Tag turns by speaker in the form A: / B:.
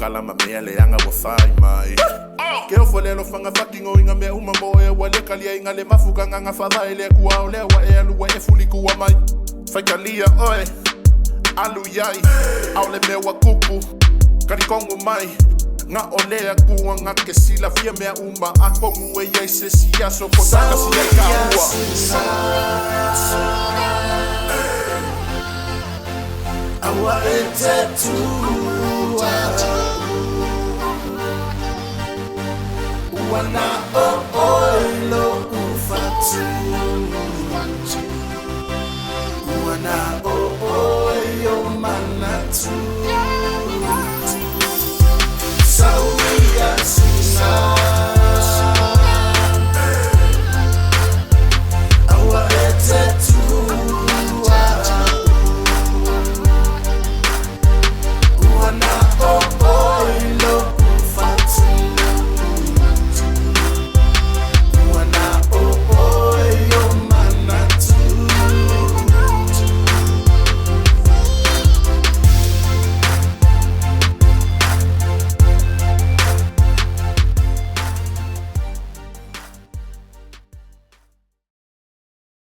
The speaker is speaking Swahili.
A: kalama mele anga wafai mai Keo folelo fanga fucking oinga me uma moe wale kalia inga le mafuka nganga fadha ile kuwa olewa e aluwa e fuli kuwa mai Fakalia oe alu yai aule mewa kuku karikongo mai nga olea kuwa nga kesila fia mea uma ako muwe yai se siyaso kotaka siya kaua
B: Awa etetua Wana oilo ufatu Wana oyo manatu